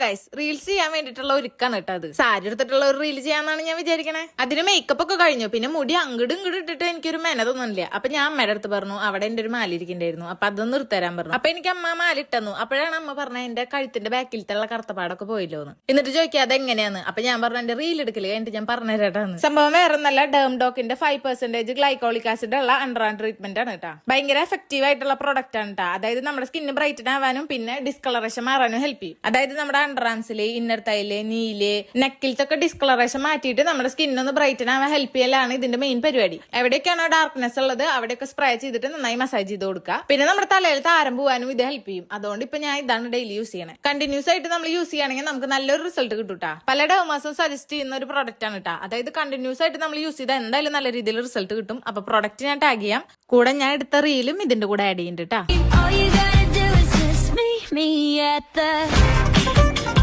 Guys, reels ചെയ്യാൻ വേണ്ടിട്ടുള്ള ഒരുക്കാണ് കേട്ടോ അത്. സാരി എടുത്തിട്ടുള്ള ഒരു റീൽ ചെയ്യാന്നാണ് ഞാൻ വിചാരിക്കണേ. അതിന് മേക്കപ്പ് ഒക്കെ കഴിഞ്ഞു. പിന്നെ മുടി അങ്ങോട്ടും ഇങ്ങോട്ടും ഇട്ടിട്ട് എനിക്കൊരു മെന തോന്നുന്നില്ല. അപ്പൊ ഞാൻ അമ്മയുടെ അടുത്ത് പറഞ്ഞു, അവിടെ എന്റെ ഒരു മാല ഇരിക്കണ്ടായിരുന്നു, അപ്പൊ അതൊന്ന് നിർത്തരാൻ പറഞ്ഞു. അപ്പൊ എനിക്ക് അമ്മ മാല ഇട്ടെന്നു. അപ്പോഴാണ് അമ്മ പറഞ്ഞ എന്റെ കഴുത്തിന്റെ ബാക്കിലത്തുള്ള കറുത്തപ്പാടൊക്കെ പോയില്ലോ എന്ന്. എന്നിട്ട് ചോദിക്കുക അതെങ്ങനെയാന്ന്. അപ്പൊ ഞാൻ പറഞ്ഞു എന്റെ റീൽ എടുക്കല് കഴിഞ്ഞിട്ട് ഞാൻ പറഞ്ഞുതരാട്ടാന്ന്. സംഭവം വേറെ നല്ല ഡേംഡോക്കിന്റെ 5% ഗ്ലൈക്കോളിക് ആസിഡ് ഉള്ള അണ്ടർ ആൻ ട്രീറ്റ്മെന്റ് ആണ് കേട്ടോ. ഭയങ്കര എഫക്റ്റീവ് ആയിട്ടുള്ള പ്രൊഡക്റ്റ് ആണ് കേട്ടോ. അതായത് നമ്മുടെ സ്കിന്ന് ബ്രൈറ്റൻ ആവാനും പിന്നെ ഡിസ്കളറേഷൻ മാറാനും ഹെൽപ്പ് ചെയ്യും. അതായത് നമ്മുടെ അണ്ടർആംസില്, ഇന്നർ തൈല്, നീല്, നെക്കിലത്തൊക്കെ ഡിസ്കളറേഷൻ മാറ്റിയിട്ട് നമ്മുടെ സ്കിന്നൊന്ന് ബ്രൈറ്റൻ ആവാൻ ഹെൽപ്പ് ചെയ്യലാണ് ഇതിന്റെ മെയിൻ പരിപാടി. എവിടെയൊക്കെയാണോ ഡാർക്ക്നെസ് ഉള്ളത് അവിടെയൊക്കെ സ്പ്രേ ചെയ്തിട്ട് നന്നായി മസാജ് ചെയ്ത് കൊടുക്കുക. പിന്നെ നമ്മുടെ തലയിൽ താരം പോവാനും ഇത് ഹെൽപ്പ് ചെയ്യും. അതുകൊണ്ട് ഇപ്പൊ ഞാൻ ഇതാണ് ഡെയിലി യൂസ് ചെയ്യണേ. കണ്ടിന്യൂസ് ആയിട്ട് നമ്മൾ യൂസ് ചെയ്യുകയാണെങ്കിൽ നമുക്ക് നല്ലൊരു റിസൾട്ട് കിട്ടും കേട്ടോ. പല ഡെർമാസും സജസ്റ്റ് ചെയ്യുന്ന ഒരു പ്രൊഡക്റ്റ് ആണ് കേട്ടോ. അതായത് കണ്ടിന്യൂസ് ആയിട്ട് നമ്മൾ യൂസ് ചെയ്താൽ എന്തായാലും നല്ല രീതിയിൽ റിസൾട്ട് കിട്ടും. അപ്പൊ പ്രൊഡക്റ്റ് ഞാൻ ടാഗ് ചെയ്യാം. കൂടെ ഞാൻ എടുത്ത റീലും ഇതിന്റെ കൂടെ ആഡ് ചെയ്യുന്നുണ്ട് കേട്ടോ. Me at the